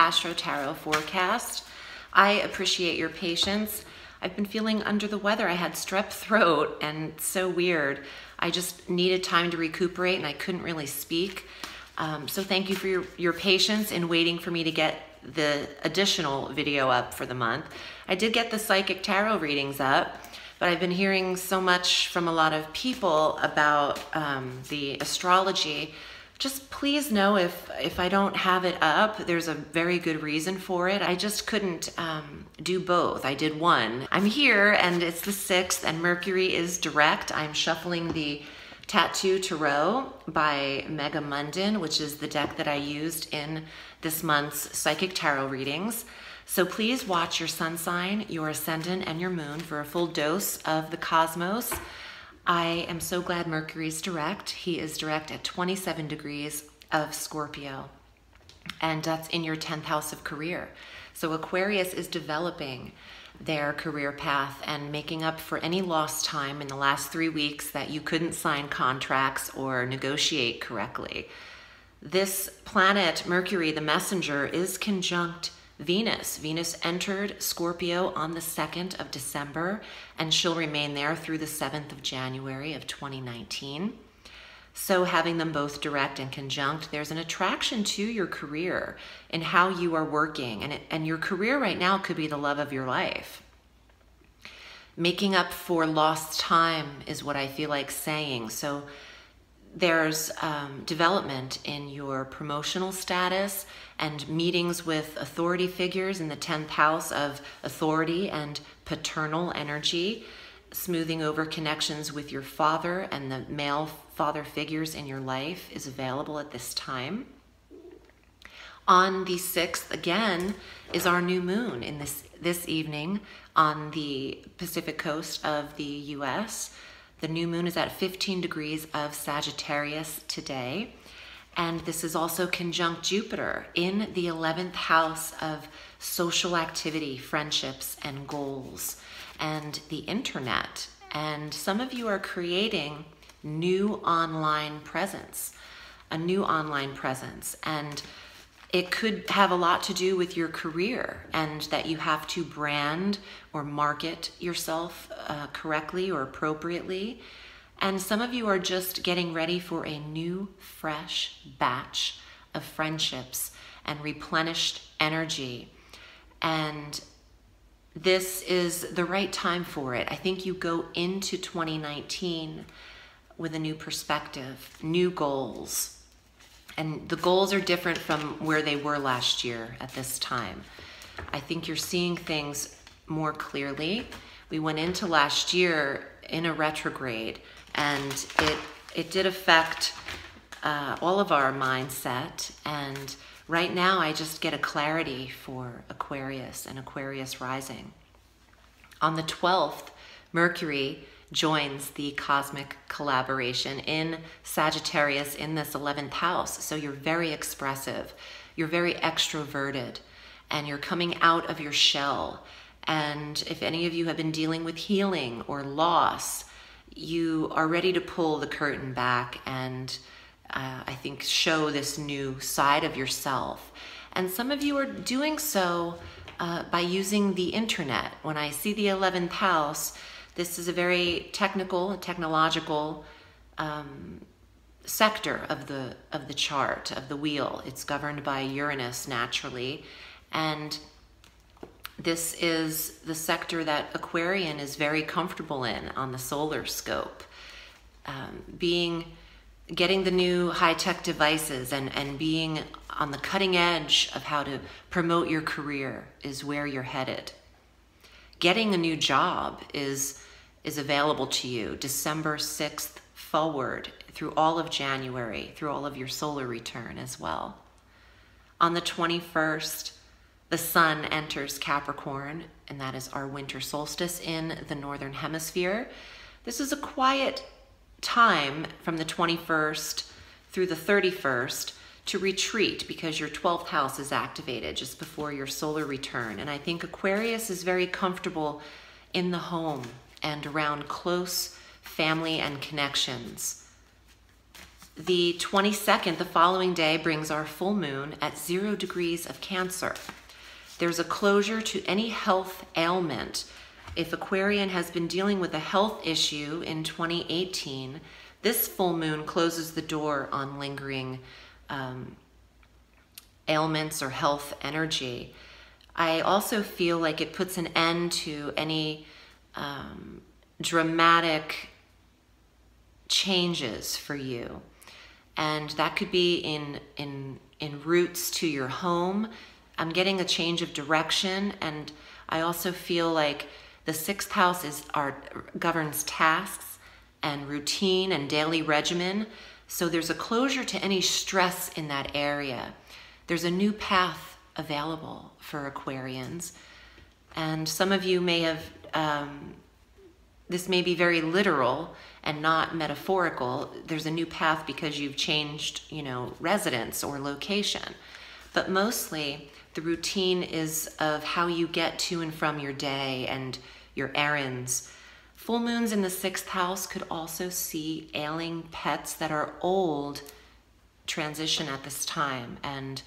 Astro Tarot forecast. I appreciate your patience. I've been feeling under the weather. I had strep throat and it's so weird. I just needed time to recuperate and I couldn't really speak. So thank you for your patience in waiting for me to get the additional video up for the month. I did get the psychic tarot readings up, but I've been hearing so much from a lot of people about the astrology. Just please know if I don't have it up, there's a very good reason for it. I just couldn't do both. I did one. I'm here and it's the 6th and Mercury is direct. I'm shuffling the Tattoo Tarot by Mega Mundin, which is the deck that I used in this month's psychic tarot readings. So please watch your sun sign, your ascendant, and your moon for a full dose of the cosmos. I am so glad Mercury's direct. He is direct at 27 degrees of Scorpio, and that's in your 10th house of career. So Aquarius is developing their career path and making up for any lost time in the last 3 weeks that you couldn't sign contracts or negotiate correctly. This planet, Mercury, the messenger, is conjunct Venus. Venus entered Scorpio on the 2nd of December, and she'll remain there through the 7th of January of 2019. So having them both direct and conjunct, there's an attraction to your career and how you are working. And your career right now could be the love of your life. Making up for lost time is what I feel like saying. So there's development in your promotional status and meetings with authority figures in the 10th house of authority and paternal energy, smoothing over connections with your father and the male father figures in your life is available at this time. On the 6th, again, is our new moon in this evening on the Pacific coast of the US. The new moon is at 15 degrees of Sagittarius today. And this is also conjunct Jupiter in the 11th house of social activity, friendships, and goals, and the internet. And some of you are creating new online presence, a new online presence. And it could have a lot to do with your career and that you have to brand or market yourself correctly or appropriately. And some of you are just getting ready for a new, fresh batch of friendships and replenished energy. And this is the right time for it. I think you go into 2019 with a new perspective, new goals. And the goals are different from where they were last year at this time. I think you're seeing things more clearly. We went into last year in a retrograde, and it did affect all of our mindset. And right now I just get a clarity for Aquarius and Aquarius rising. On the 12th, Mercury joins the cosmic collaboration in Sagittarius in this 11th house. So you're very expressive, you're very extroverted, and you're coming out of your shell. And if any of you have been dealing with healing or loss, you are ready to pull the curtain back and I think show this new side of yourself. And some of you are doing so by using the internet. When I see the 11th house, this is a very technological sector of the chart, of the wheel. It's governed by Uranus naturally. And this is the sector that Aquarian is very comfortable in on the solar scope. Getting the new high-tech devices and being on the cutting edge of how to promote your career is where you're headed. Getting a new job is available to you December 6th forward through all of January, through all of your solar return as well. On the 21st, the sun enters Capricorn, and that is our winter solstice in the northern hemisphere. This is a quiet time from the 21st through the 31st to retreat because your 12th house is activated just before your solar return. And I think Aquarius is very comfortable in the home and around close family and connections. The 22nd, the following day, brings our full moon at 0 degrees of Cancer. There's a closure to any health ailment. If Aquarian has been dealing with a health issue in 2018, this full moon closes the door on lingering ailments or health energy. I also feel like it puts an end to any dramatic changes for you. And that could be in routes to your home. I'm getting a change of direction, and I also feel like the 6th house governs tasks and routine and daily regimen. So there's a closure to any stress in that area. There's a new path available for Aquarians. And some of you may have, this may be very literal and not metaphorical. There's a new path because you've changed, residence or location. But mostly the routine is of how you get to and from your day and your errands. Full moons in the 6th house could also see ailing pets that are old transition at this time, and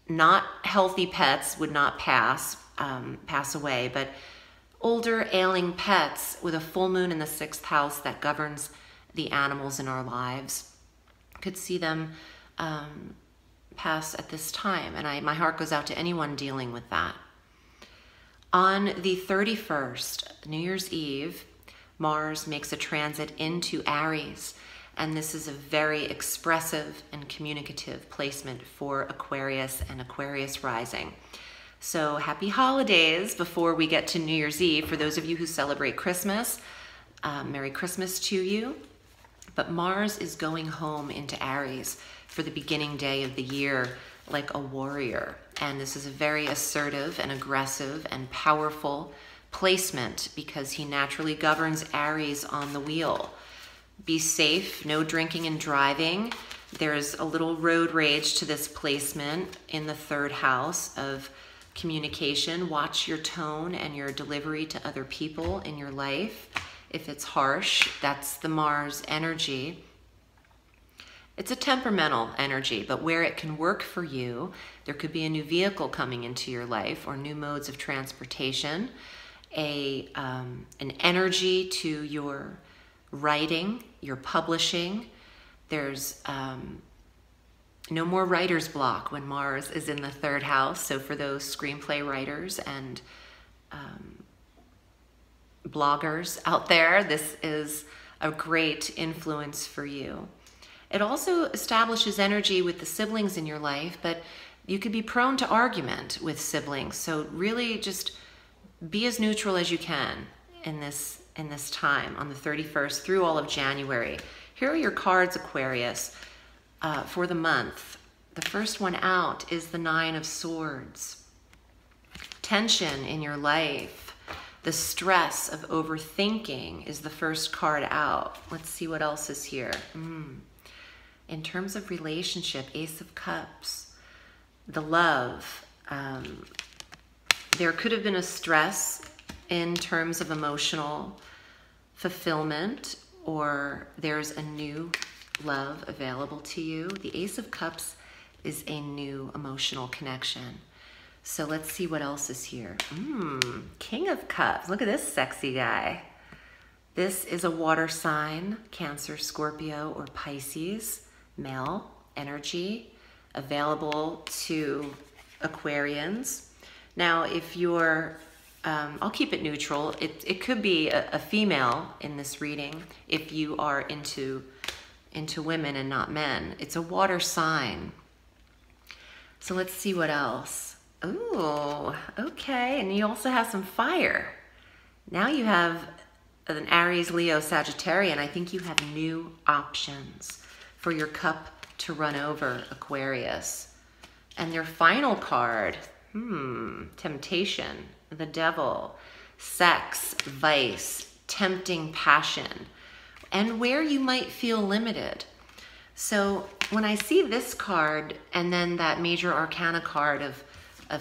not healthy pets would not pass away, but older ailing pets with a full moon in the 6th house that governs the animals in our lives could see them pass at this time. And my heart goes out to anyone dealing with that. On the 31st, New Year's Eve, Mars makes a transit into Aries. And this is a very expressive and communicative placement for Aquarius and Aquarius rising. So happy holidays before we get to New Year's Eve. For those of you who celebrate Christmas, Merry Christmas to you. But Mars is going home into Aries for the beginning day of the year like a warrior. And this is a very assertive and aggressive and powerful placement because he naturally governs Aries on the wheel. Be safe, no drinking and driving. There's a little road rage to this placement in the 3rd house of communication. Watch your tone and your delivery to other people in your life. If it's harsh, that's the Mars energy. It's a temperamental energy, but where it can work for you, there could be a new vehicle coming into your life or new modes of transportation, an energy to your writing, your publishing. There's no more writer's block when Mars is in the 3rd house. So for those screenplay writers and bloggers out there, this is a great influence for you. It also establishes energy with the siblings in your life, but you could be prone to argument with siblings. So really just be as neutral as you can in this time on the 31st through all of January. Here are your cards, Aquarius, for the month. The first one out is the 9 of Swords. Tension in your life. The stress of overthinking is the first card out. Let's see what else is here. In terms of relationship, Ace of Cups, the love. There could have been a stress in terms of emotional fulfillment, or there's a new love available to you. The Ace of Cups is a new emotional connection. So let's see what else is here. King of Cups. Look at this sexy guy. This is a water sign, Cancer, Scorpio, or Pisces, male energy, available to Aquarians. Now, if you're, I'll keep it neutral. It could be a female in this reading if you are into women and not men. It's a water sign. So let's see what else. Ooh, okay, and you also have some fire. Now you have an Aries, Leo, Sagittarian. I think you have new options for your cup to run over, Aquarius. And your final card, temptation, the devil, sex, vice, tempting passion, and where you might feel limited. So when I see this card and then that major arcana card of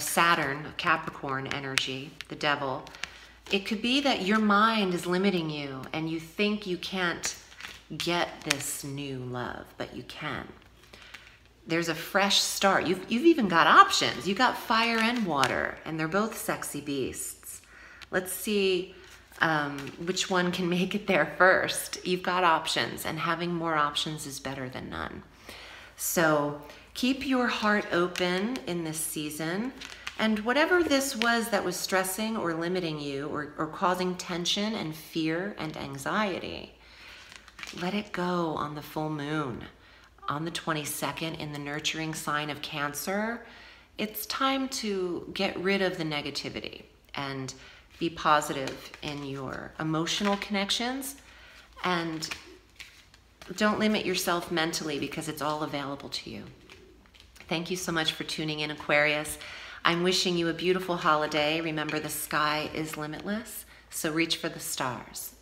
Saturn, of Capricorn energy, the devil, it could be that your mind is limiting you and you think you can't get this new love, but you can. There's a fresh start. You've even got options. You got fire and water, and they're both sexy beasts. Let's see which one can make it there first. You've got options, and having more options is better than none. So keep your heart open in this season, and whatever this was that was stressing or limiting you or causing tension and fear and anxiety, let it go on the full moon. On the 22nd, in the nurturing sign of Cancer, it's time to get rid of the negativity and be positive in your emotional connections, and don't limit yourself mentally because it's all available to you. Thank you so much for tuning in, Aquarius. I'm wishing you a beautiful holiday. Remember, the sky is limitless, so reach for the stars.